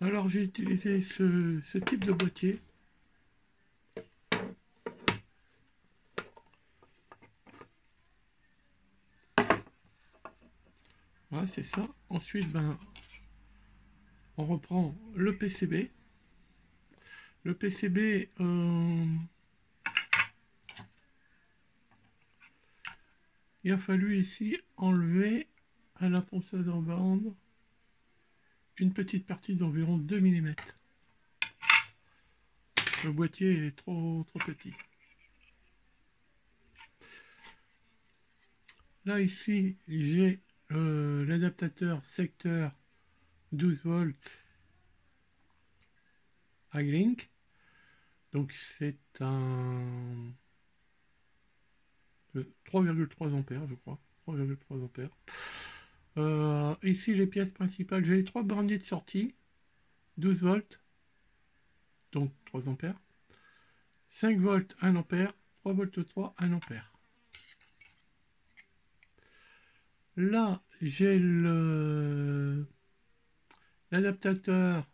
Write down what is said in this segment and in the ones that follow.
Alors j'ai utilisé ce type de boîtier. Voilà, c'est ça. Ensuite, ben, on reprend le PCB. Le PCB, il a fallu ici enlever à la ponceuse en bande une petite partie d'environ 2 mm. Le boîtier est trop petit. Là ici j'ai l'adaptateur secteur 12 volts Highink. Donc c'est un 3,3 ampères je crois. 3,3 ampères. Ici les pièces principales, j'ai les 3 borniers de sortie, 12 volts, donc 3 ampères, 5 volts 1 ampère, 3 volts 3, 1 ampère. Là j'ai l'adaptateur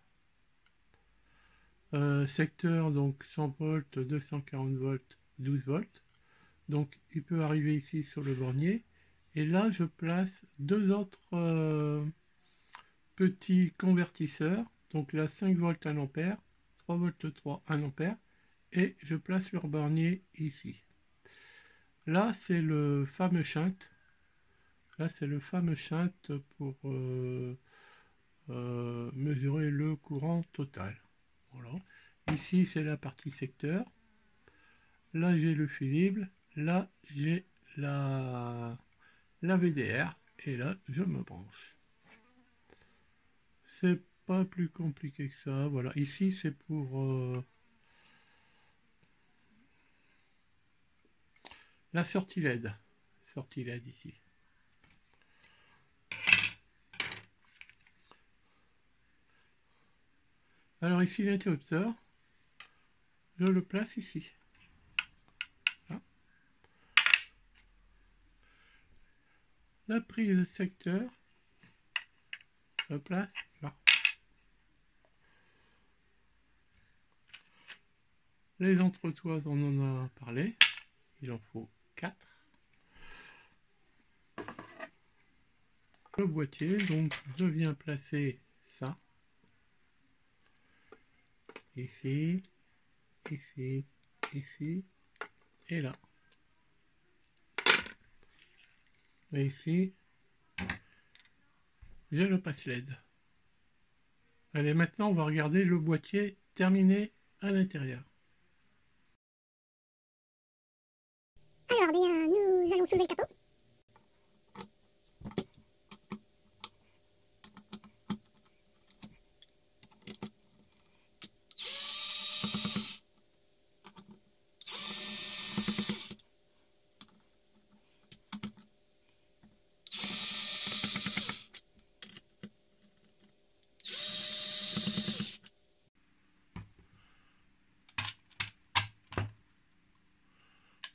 secteur, donc 100 volts, 240 volts, 12 volts. Donc il peut arriver ici sur le bornier. Et là je place deux autres petits convertisseurs. Donc là 5 volts 1 ampère, 3 volts 3, 1 ampère. Et je place leur bornier ici. Là c'est le fameux shunt. Là c'est le fameux shunt pour mesurer le courant total. Voilà. Ici c'est la partie secteur. Là j'ai le fusible. Là j'ai la VDR. Et là je me branche. C'est pas plus compliqué que ça. Voilà. Ici c'est pour la sortie LED. Sortie LED ici. Alors ici l'interrupteur. Je le place ici. Là. La prise secteur. Je place là. Les entretoises, on en a parlé. Il en faut 4. Le boîtier, donc je viens placer ça. Ici, ici, ici et là. Et ici, j'ai le passe LED. Allez, maintenant on va regarder le boîtier terminé à l'intérieur. Alors bien, nous allons soulever le capot.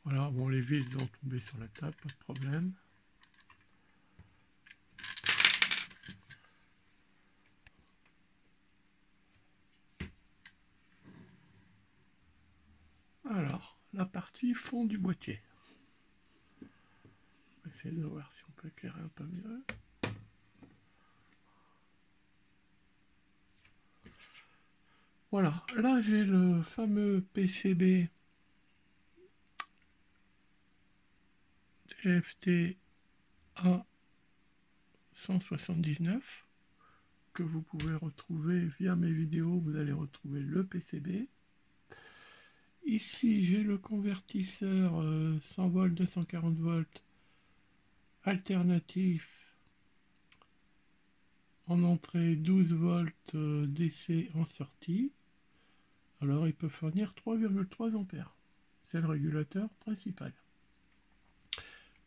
Voilà, bon, les vis vont tomber sur la table, pas de problème. Alors, la partie fond du boîtier. On va essayer de voir si on peut éclairer un peu mieux. Voilà, là j'ai le fameux PCB FT A179 que vous pouvez retrouver via mes vidéos. Vous allez retrouver le PCB. Ici j'ai le convertisseur 100 volts 240 volts alternatif en entrée, 12 volts DC en sortie. Alors il peut fournir 3,3 ampères. C'est le régulateur principal.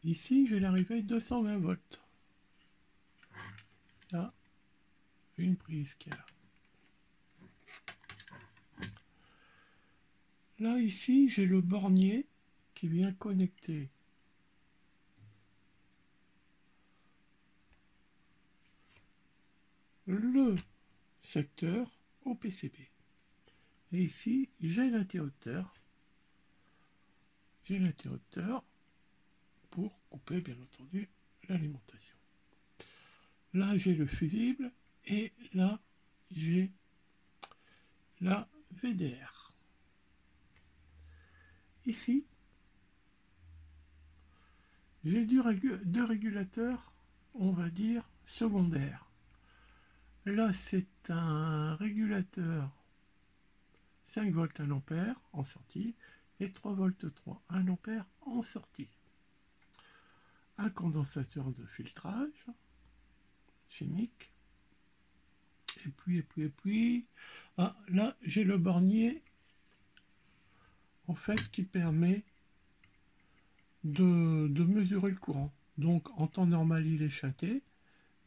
Ici j'ai l'arrivée 220 volts. Là, une prise qui est là. Là ici j'ai le bornier qui vient connecter le secteur au PCB. Et ici, j'ai l'interrupteur. J'ai l'interrupteur pour couper, bien entendu, l'alimentation. Là, j'ai le fusible et là, j'ai la VDR. Ici, j'ai deux régulateurs, on va dire, secondaires. Là, c'est un régulateur 5 volts 1 ampère en sortie et 3 volts 3 1 ampère en sortie. Un condensateur de filtrage chimique. Et puis, ah, là, j'ai le bornier, en fait, qui permet de mesurer le courant. Donc, en temps normal, il est chanté,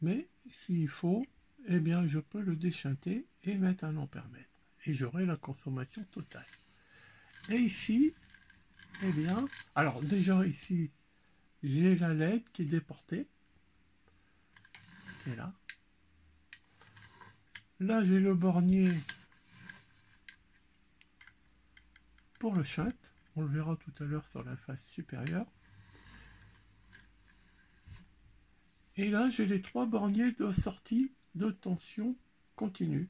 mais s'il faut, eh bien, je peux le déchanter et mettre un ampère-mètre. Et j'aurai la consommation totale. Et ici, eh bien, alors déjà ici, j'ai la LED qui est déportée, qui est là. Là, j'ai le bornier pour le shunt. On le verra tout à l'heure sur la face supérieure. Et là, j'ai les 3 borniers de sortie de tension continue.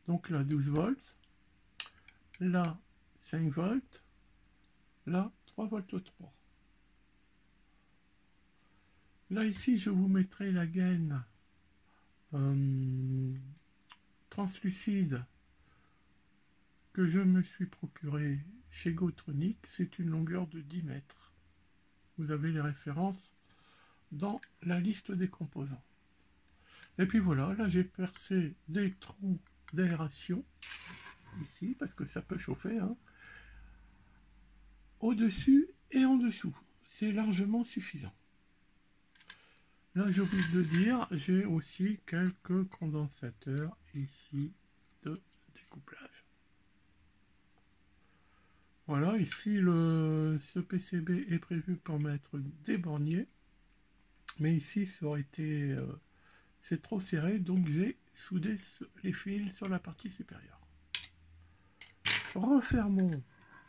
Donc là, 12 volts. Là, 5 volts. Là, 3 volts 3. Là, ici, je vous mettrai la gaine translucide que je me suis procuré chez Gotronic. C'est une longueur de 10 mètres. Vous avez les références dans la liste des composants. Et puis voilà, là j'ai percé des trous d'aération ici, parce que ça peut chauffer, hein, au-dessus et en dessous. C'est largement suffisant. Là, j'ai oublié de dire, j'ai aussi quelques condensateurs ici de découplage. Voilà, ici, ce PCB est prévu pour mettre des borniers. Mais ici, ça aurait été... c'est trop serré, donc j'ai soudé les fils sur la partie supérieure. Refermons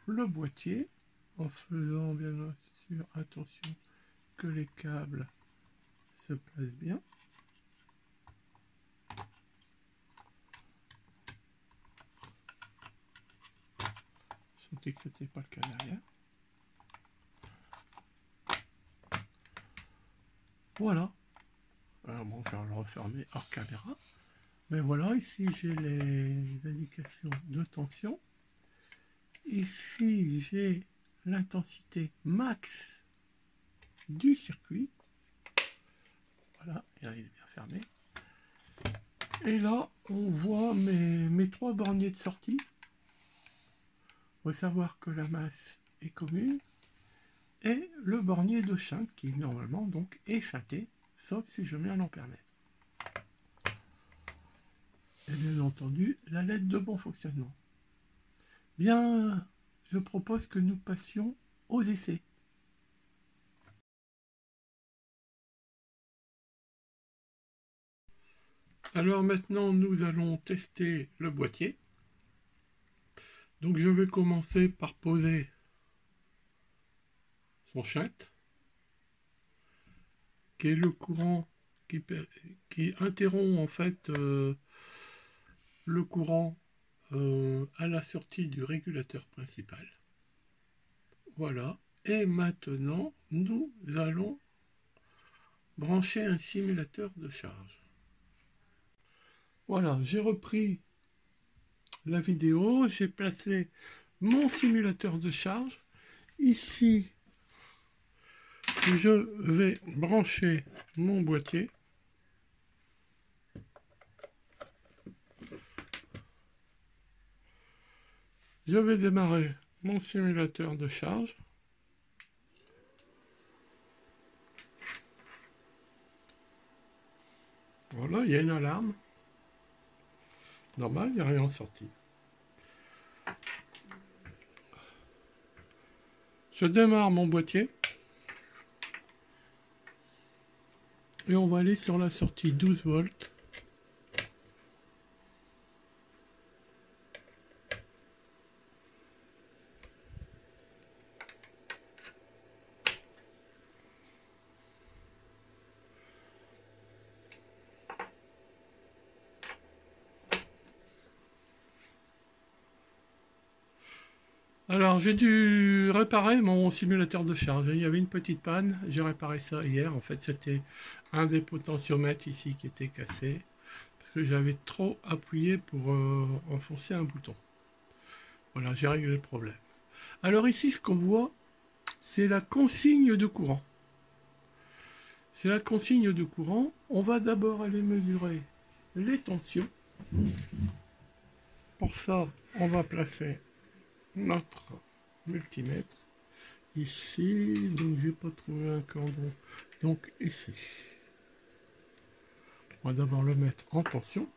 le boîtier en faisant bien sûr attention que les câbles se placent bien. Je sentais que c'était pas le cas derrière. Voilà. Alors bon, je vais le refermer hors caméra. Mais voilà, ici j'ai les indications de tension. Ici j'ai l'intensité max du circuit. Voilà, il est bien fermé. Et là, on voit mes 3 borniers de sortie. Il faut savoir que la masse est commune. Et le bornier de shunt qui normalement donc est shunté, sauf si je mets un ampère-mètre. Et bien entendu, la LED de bon fonctionnement. Bien, je propose que nous passions aux essais. Alors maintenant, nous allons tester le boîtier. Donc je vais commencer par poser son shunt, qui est le courant qui interrompt en fait le courant à la sortie du régulateur principal. Voilà. Et maintenant, nous allons brancher un simulateur de charge. Voilà, j'ai repris la vidéo, j'ai placé mon simulateur de charge. Ici, je vais brancher mon boîtier. Je vais démarrer mon simulateur de charge. Voilà, il y a une alarme. Normal, il n'y a rien sorti. Je démarre mon boîtier. Et on va aller sur la sortie 12 volts. Alors, j'ai dû réparer mon simulateur de charge. Il y avait une petite panne. J'ai réparé ça hier. En fait, c'était un des potentiomètres ici qui était cassé. Parce que j'avais trop appuyé pour enfoncer un bouton. Voilà, j'ai réglé le problème. Alors ici, ce qu'on voit, c'est la consigne de courant. C'est la consigne de courant. On va d'abord aller mesurer les tensions. Pour ça, on va placer notre multimètre ici. Donc, j'ai pas trouvé un cordon. Donc, ici. On va d'abord le mettre en tension.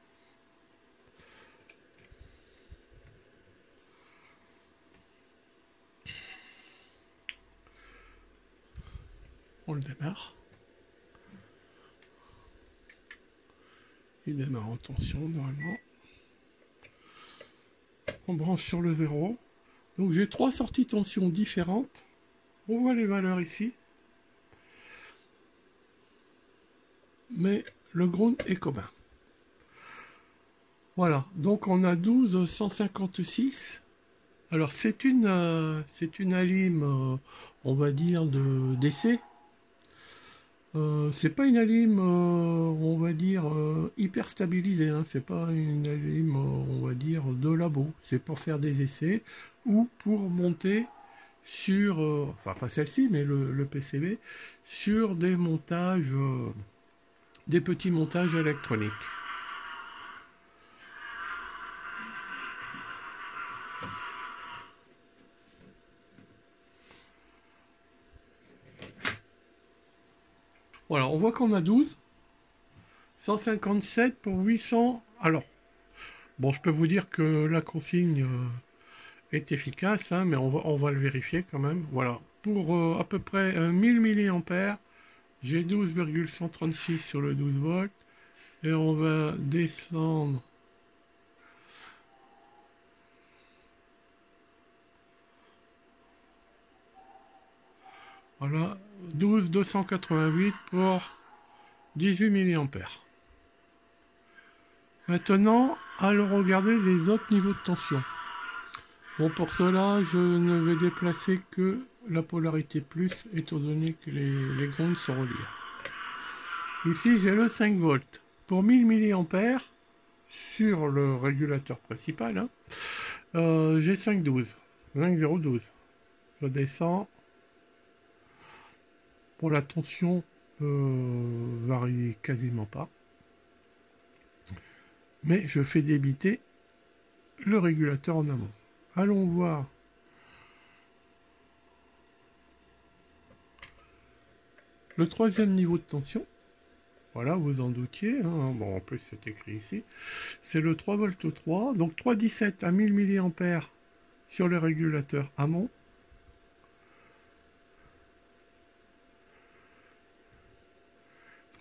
On le démarre. Il démarre en tension normalement. On branche sur le 0. Donc j'ai 3 sorties tension différentes. On voit les valeurs ici. Mais le ground est commun. Voilà, donc on a 12 156. Alors c'est une alim, on va dire, d'essai. C'est pas une alim, on va dire, hyper stabilisée. Hein. C'est pas une alim, on va dire, de labo. C'est pour faire des essais ou pour monter sur, enfin pas celle-ci, mais le PCB, sur des montages, des petits montages électroniques. Voilà, on voit qu'on a 12, 157 pour 800. Alors, bon, je peux vous dire que la consigne est efficace, hein, mais on va le vérifier quand même. Voilà, pour à peu près 1000 mA, j'ai 12,136 sur le 12 volts, et on va descendre. Voilà, 12,288 pour 18 mA. Maintenant, allons regarder les autres niveaux de tension. Bon, pour cela, je ne vais déplacer que la polarité plus, étant donné que les grounds sont reliés. Ici, j'ai le 5 volts. Pour 1000 mA, sur le régulateur principal, hein, j'ai 5,12. 5,012. Je descends. Pour la tension, varie quasiment pas. Mais je fais débiter le régulateur en amont. Allons voir le troisième niveau de tension. Voilà, vous en doutiez. Hein. Bon, en plus, c'est écrit ici. C'est le 3 volts 3. Donc 3,17 à 1000 mA sur le régulateur amont.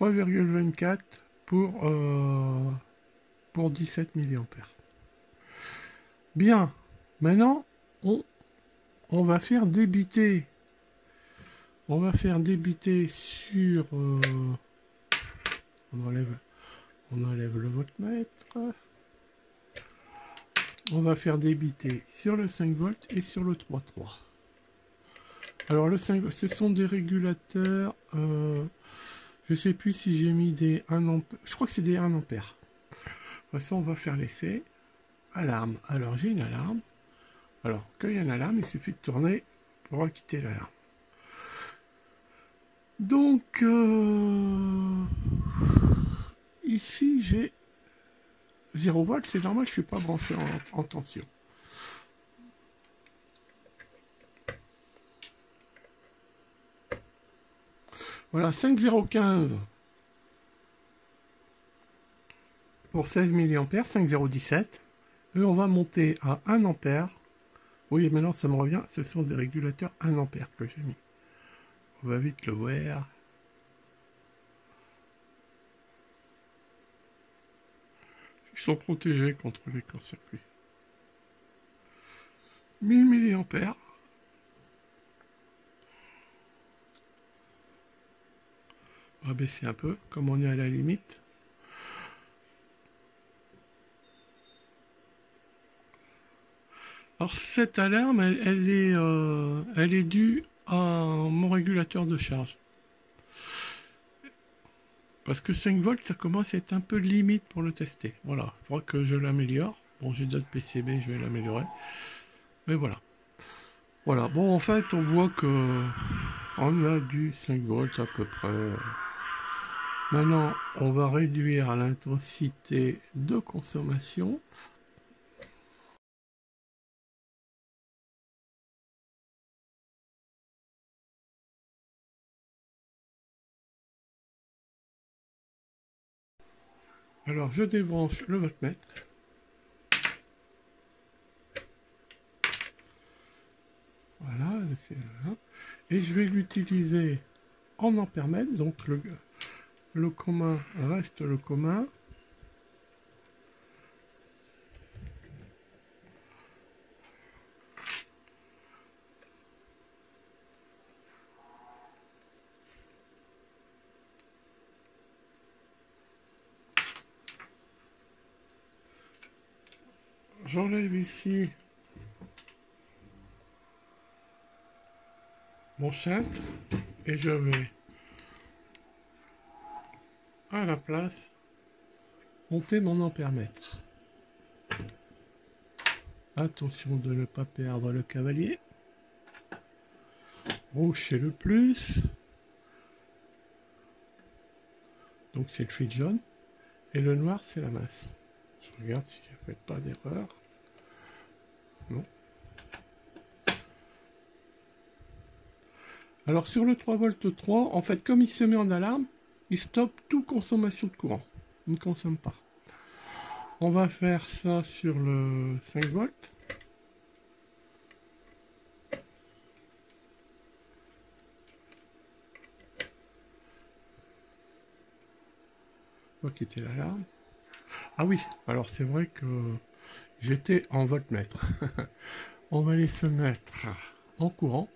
« 3,24 pour 17 mA. Bien, maintenant, on va faire débiter. On va faire débiter sur... on enlève le voltmètre. On va faire débiter sur le 5 volts et sur le 3,3. Alors, le 5, ce sont des régulateurs... je sais plus si j'ai mis des 1 ampère. Je crois que c'est des 1 ampère. De toute façon, on va faire l'essai. Alarme. Alors, j'ai une alarme. Alors, quand il y a une alarme, il suffit de tourner pour quitter l'alarme. Donc, ici, j'ai 0 volts. C'est normal, je ne suis pas branché en tension. Voilà, 5,015 pour 16 mA, 5,017. Et on va monter à 1 ampère. Oui, maintenant ça me revient, ce sont des régulateurs 1 ampère que j'ai mis. On va vite le voir. Ils sont protégés contre les courts-circuits. 1000 mA. On va baisser un peu, comme on est à la limite. Alors cette alarme, elle est due à mon régulateur de charge. Parce que 5 volts, ça commence à être un peu limite pour le tester. Voilà, il faudra que je l'améliore. Bon, j'ai d'autres PCB, je vais l'améliorer. Mais voilà. Voilà, bon, en fait, on voit que on a du 5 volts à peu près. Maintenant, on va réduire l'intensité de consommation. Alors, je débranche le voltmètre. Voilà, c'est là. Et je vais l'utiliser en ampèremètre. Donc, le commun reste le commun. J'enlève ici mon shunt et je vais à la place monter mon ampèremètre. Attention de ne pas perdre le cavalier. Rouge c'est le plus. Donc c'est le fil jaune. Et le noir c'est la masse. Je regarde si je ne fais pas d'erreur. Non. Alors sur le 3V 3, en fait comme il se met en alarme, il stoppe toute consommation de courant. Il ne consomme pas. On va faire ça sur le 5V. On va quitter l'alarme. Ah oui, alors c'est vrai que j'étais en voltmètre. On va aller se mettre en courant.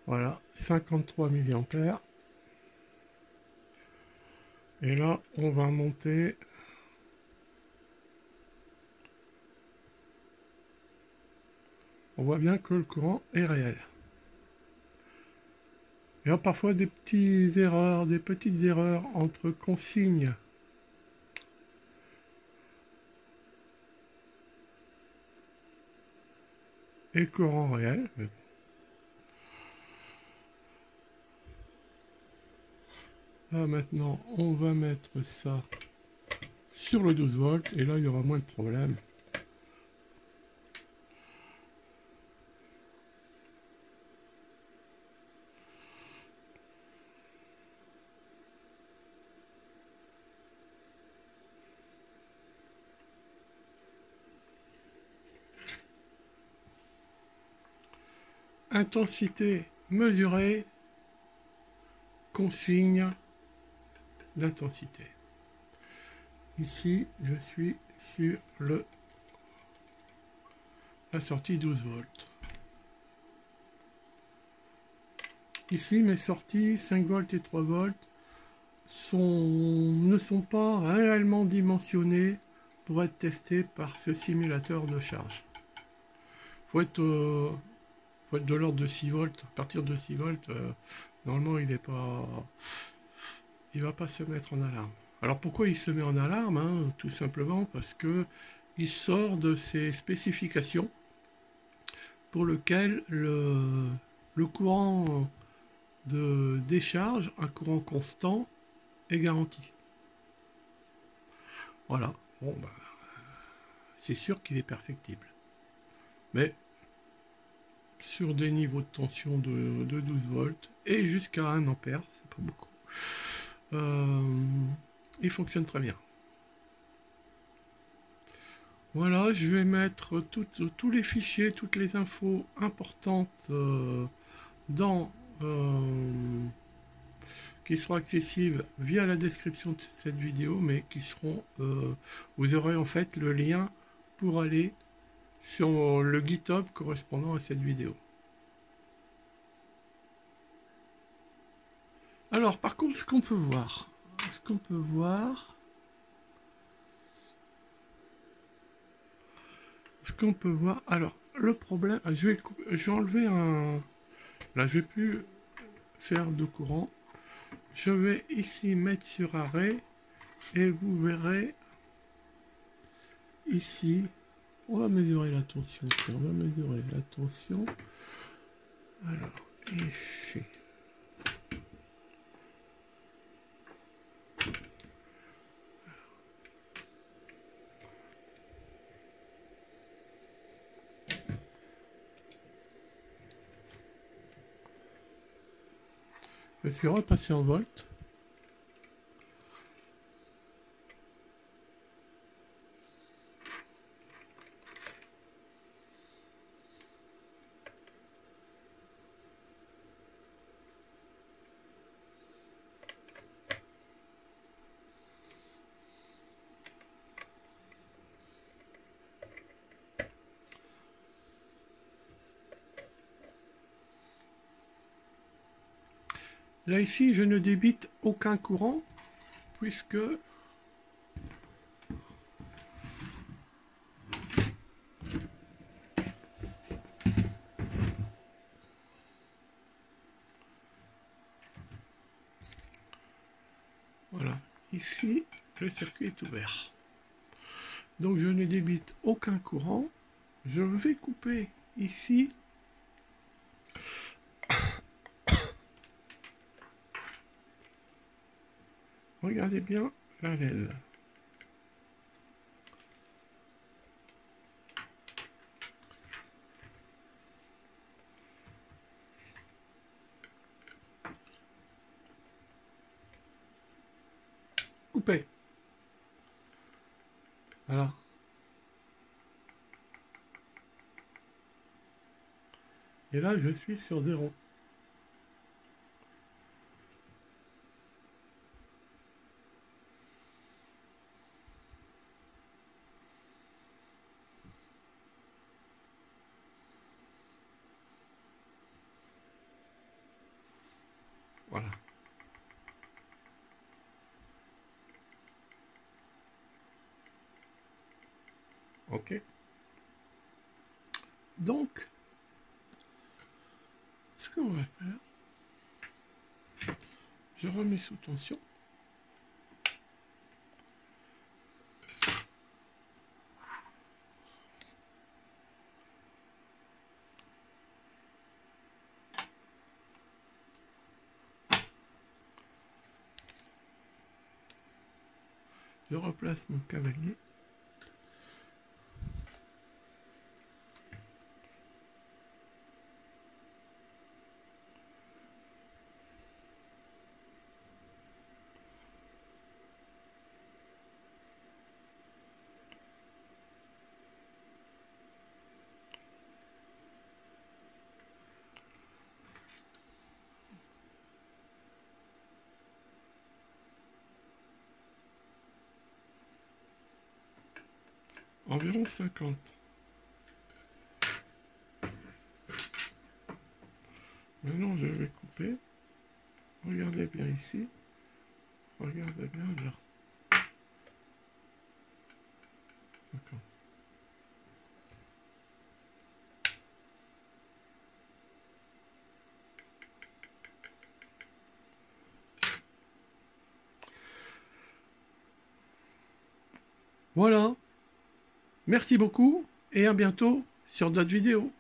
Voilà, 53 mA. Et là, on va monter. On voit bien que le courant est réel. Il y a parfois des petites erreurs entre consignes et courant réel. Là maintenant, on va mettre ça sur le 12 volts et là il y aura moins de problèmes. Intensité mesurée, consigne d'intensité. Ici, je suis sur la sortie 12 volts. Ici, mes sorties 5 volts et 3 volts ne sont pas réellement dimensionnées pour être testées par ce simulateur de charge. Faut être de l'ordre de 6 volts. À partir de 6 volts, normalement, il va pas se mettre en alarme. Alors pourquoi il se met en alarme, tout simplement parce que il sort de ses spécifications pour lequel le courant de décharge, un courant constant, est garanti. Voilà. Bon, bah, c'est sûr qu'il est perfectible. Mais sur des niveaux de tension de 12 volts et jusqu'à 1 ampère, c'est pas beaucoup. Il fonctionne très bien. Voilà, je vais mettre tous les fichiers, toutes les infos importantes qui seront accessibles via la description de cette vidéo, mais qui seront, vous aurez en fait le lien pour aller sur le GitHub correspondant à cette vidéo. Alors, par contre, ce qu'on peut voir, ce qu'on peut voir, alors le problème, je vais enlever un, là je vais plus faire de courant, je vais ici mettre sur arrêt et vous verrez ici, on va mesurer la tension, on va mesurer la tension, alors ici. Je suis repassé en volt. Là ici, je ne débite aucun courant puisque voilà, ici, le circuit est ouvert. Donc je ne débite aucun courant. Je vais couper ici. Regardez bien la LED. Coupé. Voilà. Et là, je suis sur 0. Voilà. Ok. Donc, ce qu'on va faire, je remets sous tension. Je replace mon cavalier. Environ 50. Maintenant, je vais couper. Regardez bien ici. Regardez bien là. 50. Voilà. Merci beaucoup et à bientôt sur d'autres vidéos.